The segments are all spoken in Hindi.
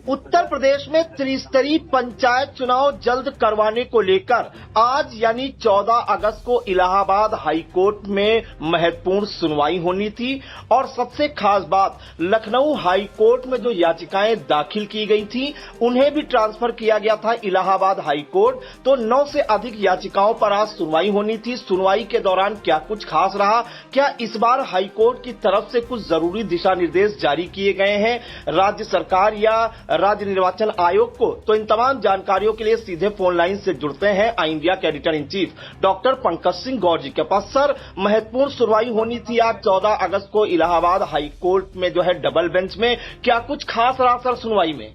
उत्तर प्रदेश में त्रिस्तरीय पंचायत चुनाव जल्द करवाने को लेकर आज यानी 14 अगस्त को इलाहाबाद हाई कोर्ट में महत्वपूर्ण सुनवाई होनी थी और सबसे खास बात लखनऊ हाई कोर्ट में जो याचिकाएं दाखिल की गई थी उन्हें भी ट्रांसफर किया गया था इलाहाबाद हाई कोर्ट। तो 9 से अधिक याचिकाओं पर आज सुनवाई होनी थी। सुनवाई के दौरान क्या कुछ खास रहा, क्या इस बार हाई कोर्ट की तरफ से कुछ जरूरी दिशा निर्देश जारी किए गए हैं राज्य सरकार या राज्य निर्वाचन आयोग को, तो इन तमाम जानकारियों के लिए सीधे फोन लाइन से जुड़ते हैं आई इंडिया के editor in chief doctor Pankaj Singh Gaur ji के पास। सर, महत्वपूर्ण सुनवाई होनी थी आज 14 अगस्त को इलाहाबाद हाई कोर्ट में जो है डबल बेंच में, क्या कुछ खास रहा सर सुनवाई में?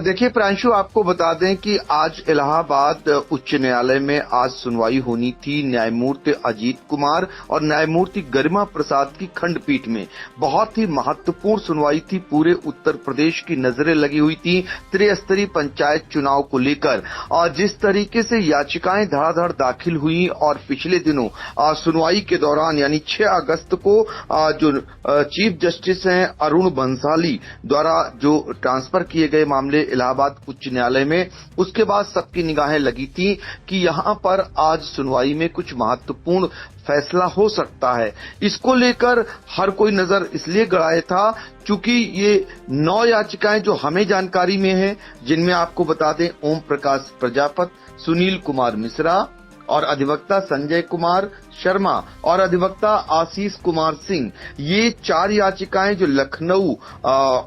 देखिए प्रांशु, आपको बता दें कि आज इलाहाबाद उच्च न्यायालय में आज सुनवाई होनी थी न्यायमूर्ति अजीत कुमार और न्यायमूर्ति गरिमा प्रसाद की खंडपीठ में। बहुत ही महत्वपूर्ण सुनवाई थी। पूरे उत्तर प्रदेश की नजरें लगी हुई थी त्रिस्तरीय पंचायत चुनाव को लेकर और जिस तरीके से याचिकाएं धड़ाधड़ दाखिल हुई और पिछले दिनों सुनवाई के दौरान यानी 6 अगस्त को जो चीफ जस्टिस हैं अरुण बंसाली द्वारा जो ट्रांसफर किए गए मामले इलाहाबाद उच्च न्यायालय में, उसके बाद सबकी निगाहें लगी थी कि यहां पर आज सुनवाई में कुछ महत्वपूर्ण फैसला हो सकता है। इसको लेकर हर कोई नजर इसलिए गड़ाए था क्योंकि ये 9 याचिकाएं जो हमें जानकारी में है, जिनमें आपको बता दें ओम प्रकाश प्रजापत, सुनील कुमार मिश्रा और अधिवक्ता संजय कुमार शर्मा और अधिवक्ता आशीष कुमार सिंह, ये 4 याचिकाएं जो लखनऊ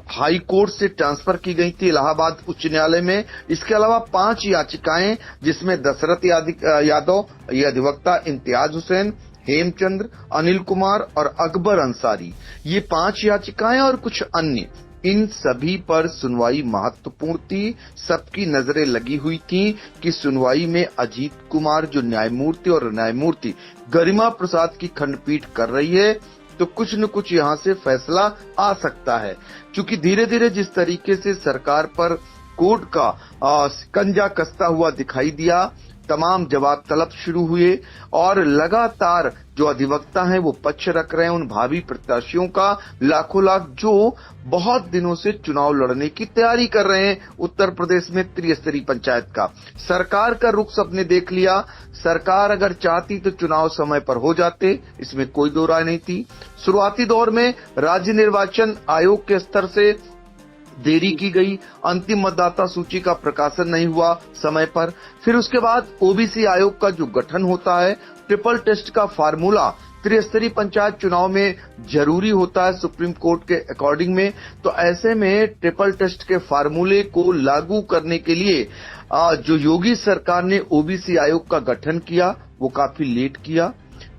हाई कोर्ट से ट्रांसफर की गई थी इलाहाबाद उच्च न्यायालय में। इसके अलावा 5 याचिकाएं जिसमें दशरथ यादव, ये अधिवक्ता इम्तियाज हुसैन, हेमचंद्र, अनिल कुमार और अकबर अंसारी, ये 5 याचिकाएं और कुछ अन्य, इन सभी पर सुनवाई महत्वपूर्ण थी। सबकी नजरें लगी हुई थी कि सुनवाई में अजीत कुमार जो न्यायमूर्ति और न्यायमूर्ति गरिमा प्रसाद की खंडपीठ कर रही है, तो कुछ न कुछ यहां से फैसला आ सकता है। क्योंकि धीरे धीरे जिस तरीके से सरकार पर कोर्ट का शिकंजा कसता हुआ दिखाई दिया, तमाम जवाब तलब शुरू हुए और लगातार जो अधिवक्ता हैं वो पक्ष रख रहे हैं उन भावी प्रत्याशियों का, लाखों लाख जो बहुत दिनों से चुनाव लड़ने की तैयारी कर रहे हैं उत्तर प्रदेश में त्रिस्तरीय पंचायत का। सरकार का रुख सबने देख लिया। सरकार अगर चाहती तो चुनाव समय पर हो जाते, इसमें कोई दो राय नहीं थी। शुरुआती दौर में राज्य निर्वाचन आयोग के स्तर से देरी की गई, अंतिम मतदाता सूची का प्रकाशन नहीं हुआ समय पर। फिर उसके बाद ओबीसी आयोग का जो गठन होता है, ट्रिपल टेस्ट का फार्मूला त्रिस्तरीय पंचायत चुनाव में जरूरी होता है सुप्रीम कोर्ट के अकॉर्डिंग में। तो ऐसे में ट्रिपल टेस्ट के फार्मूले को लागू करने के लिए जो योगी सरकार ने ओबीसी आयोग का गठन किया वो काफी लेट किया।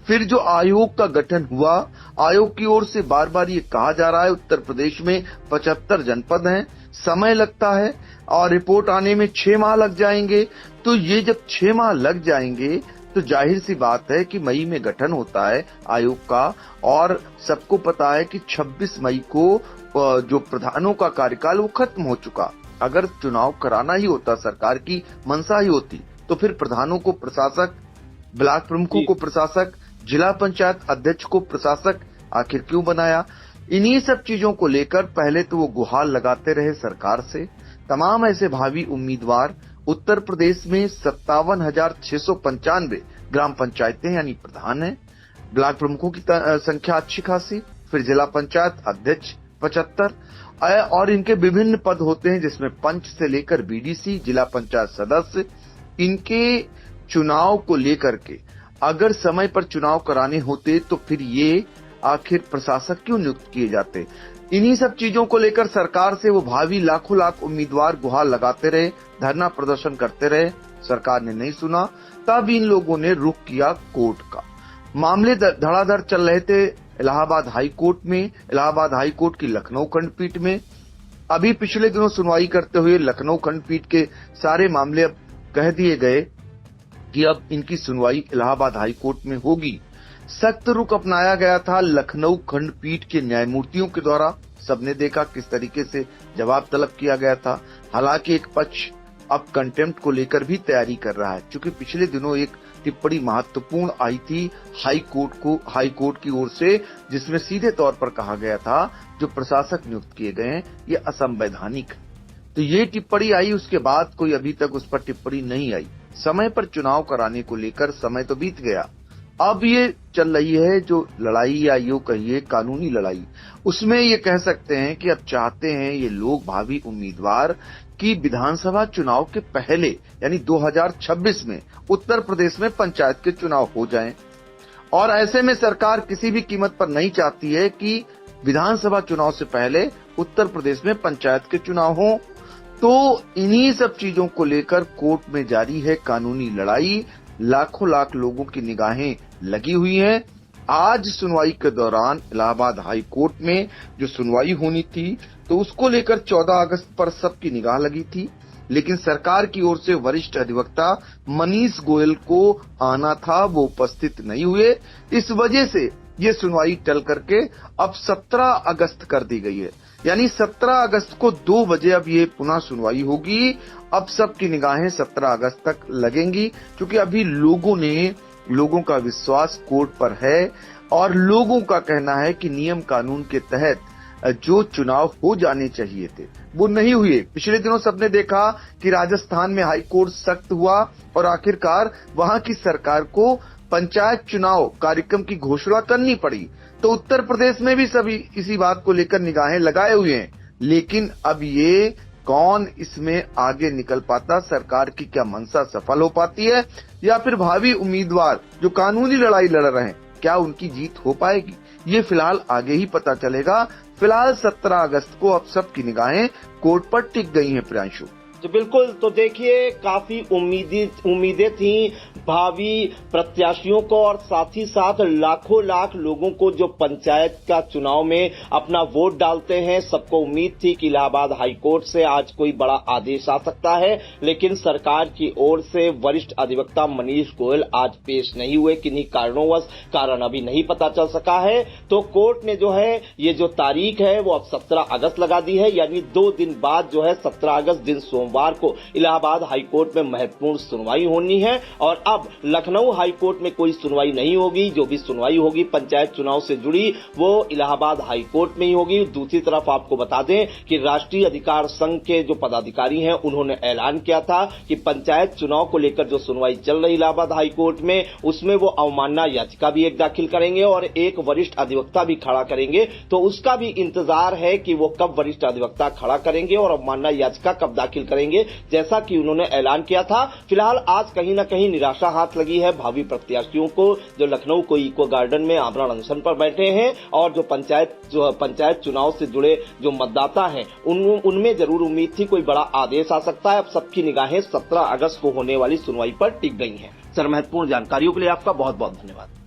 फिर जो आयोग का गठन हुआ, आयोग की ओर से बार बार ये कहा जा रहा है उत्तर प्रदेश में 75 जनपद हैं, समय लगता है और रिपोर्ट आने में 6 माह लग जाएंगे। तो ये जब 6 माह लग जाएंगे तो जाहिर सी बात है कि मई में गठन होता है आयोग का और सबको पता है कि 26 मई को जो प्रधानों का कार्यकाल वो खत्म हो चुका। अगर चुनाव कराना ही होता, सरकार की मंशा ही होती, तो फिर प्रधानों को प्रशासक, ब्लॉक प्रमुखों को प्रशासक, जिला पंचायत अध्यक्ष को प्रशासक आखिर क्यों बनाया? इन्हीं सब चीजों को लेकर पहले तो वो गुहार लगाते रहे सरकार से। तमाम ऐसे भावी उम्मीदवार, उत्तर प्रदेश में 57,695 ग्राम पंचायतें यानी प्रधान हैं, ब्लॉक प्रमुखों की संख्या अच्छी खासी, फिर जिला पंचायत अध्यक्ष 75 और इनके विभिन्न पद होते हैं जिसमें पंच से लेकर बीडीसी, जिला पंचायत सदस्य। इनके चुनाव को लेकर के अगर समय पर चुनाव कराने होते तो फिर ये आखिर प्रशासक क्यों नियुक्त किए जाते? इन्हीं सब चीजों को लेकर सरकार से वो भावी लाखों लाख उम्मीदवार गुहार लगाते रहे, धरना प्रदर्शन करते रहे। सरकार ने नहीं सुना, तब इन लोगों ने रुख किया कोर्ट का। मामले धड़ाधड़ चल रहे थे इलाहाबाद हाई कोर्ट में, इलाहाबाद हाई कोर्ट की लखनऊ खंडपीठ में। अभी पिछले दिनों सुनवाई करते हुए लखनऊ खंडपीठ के सारे मामले अब कह दिए गए कि अब इनकी सुनवाई इलाहाबाद हाई कोर्ट में होगी। सख्त रुख अपनाया गया था लखनऊ खंडपीठ के न्यायमूर्तियों के द्वारा। सबने देखा किस तरीके से जवाब तलब किया गया था। हालांकि एक पक्ष अब कंटेम्प्ट को लेकर भी तैयारी कर रहा है, क्योंकि पिछले दिनों एक टिप्पणी महत्वपूर्ण आई थी हाई कोर्ट की ओर से, जिसमें सीधे तौर पर कहा गया था जो प्रशासक नियुक्त किए गए हैं ये असंवैधानिक। तो तो ये टिप्पणी आई, उसके बाद कोई अभी तक उस पर टिप्पणी नहीं आई। समय पर चुनाव कराने को लेकर समय तो बीत गया, अब ये चल रही है जो लड़ाई या यूं कहिए कानूनी लड़ाई, उसमें ये कह सकते हैं कि अब चाहते हैं ये लोग भावी उम्मीदवार कि विधानसभा चुनाव के पहले यानी 2026 में उत्तर प्रदेश में पंचायत के चुनाव हो जाएं। और ऐसे में सरकार किसी भी कीमत पर नहीं चाहती है कि विधानसभा चुनाव से पहले उत्तर प्रदेश में पंचायत के चुनाव हों। तो इन्हीं सब चीजों को लेकर कोर्ट में जारी है कानूनी लड़ाई। लाखों लाख लोगों की निगाहें लगी हुई हैं। आज सुनवाई के दौरान इलाहाबाद हाई कोर्ट में जो सुनवाई होनी थी तो उसको लेकर 14 अगस्त पर सबकी निगाह लगी थी, लेकिन सरकार की ओर से वरिष्ठ अधिवक्ता मनीष गोयल को आना था, वो उपस्थित नहीं हुए। इस वजह से ये सुनवाई टल करके अब 17 अगस्त कर दी गई है, यानी 17 अगस्त को 2 बजे अब ये पुनः सुनवाई होगी। अब सबकी निगाहें 17 अगस्त तक लगेंगी, क्योंकि अभी लोगों का विश्वास कोर्ट पर है और लोगों का कहना है कि नियम कानून के तहत जो चुनाव हो जाने चाहिए थे वो नहीं हुए। पिछले दिनों सबने देखा कि राजस्थान में हाई कोर्ट सख्त हुआ और आखिरकार वहां की सरकार को पंचायत चुनाव कार्यक्रम की घोषणा करनी पड़ी। तो उत्तर प्रदेश में भी सभी इसी बात को लेकर निगाहें लगाए हुए हैं, लेकिन अब ये कौन इसमें आगे निकल पाता, सरकार की क्या मंशा सफल हो पाती है या फिर भावी उम्मीदवार जो कानूनी लड़ाई लड़ रहे हैं क्या उनकी जीत हो पाएगी, ये फिलहाल आगे ही पता चलेगा। फिलहाल 17 अगस्त को अब सबकी निगाहें कोर्ट पर टिक गई हैं। प्रियांशु तो बिल्कुल, तो देखिए काफी उम्मीदें थी भावी प्रत्याशियों को और साथ ही साथ लाखों लाख लोगों को जो पंचायत का चुनाव में अपना वोट डालते हैं। सबको उम्मीद थी कि इलाहाबाद हाई कोर्ट से आज कोई बड़ा आदेश आ सकता है, लेकिन सरकार की ओर से वरिष्ठ अधिवक्ता मनीष गोयल आज पेश नहीं हुए। किन्हीं कारणोंवश कारण अभी नहीं पता चल सका है, तो कोर्ट ने जो है ये जो तारीख है वो अब 17 अगस्त लगा दी है, यानी 2 दिन बाद जो है 17 अगस्त दिन सोमवार को इलाहाबाद हाई कोर्ट में महत्वपूर्ण सुनवाई होनी है। और अब लखनऊ हाई कोर्ट में कोई सुनवाई नहीं होगी, जो भी सुनवाई होगी पंचायत चुनाव से जुड़ी वो इलाहाबाद हाई कोर्ट में ही होगी। दूसरी तरफ आपको बता दें कि राष्ट्रीय अधिकार संघ के जो पदाधिकारी हैं उन्होंने ऐलान किया था कि पंचायत चुनाव को लेकर जो सुनवाई चल रही इलाहाबाद हाई कोर्ट में उसमें वो अवमानना याचिका भी एक दाखिल करेंगे और एक वरिष्ठ अधिवक्ता भी खड़ा करेंगे। तो उसका भी इंतजार है कि वो कब वरिष्ठ अधिवक्ता खड़ा करेंगे और अवमानना याचिका कब दाखिल करेंगे, जैसा कि उन्होंने ऐलान किया था। फिलहाल आज कहीं ना कहीं निराशा हाथ लगी है भावी प्रत्याशियों को जो लखनऊ को इको गार्डन में आमरण अनशन पर बैठे हैं और जो पंचायत चुनाव से जुड़े जो मतदाता हैं उनमें जरूर उम्मीद थी कोई बड़ा आदेश आ सकता है। अब सबकी निगाहें 17 अगस्त को होने वाली सुनवाई पर टिक गई हैं। सर, महत्वपूर्ण जानकारियों के लिए आपका बहुत बहुत धन्यवाद।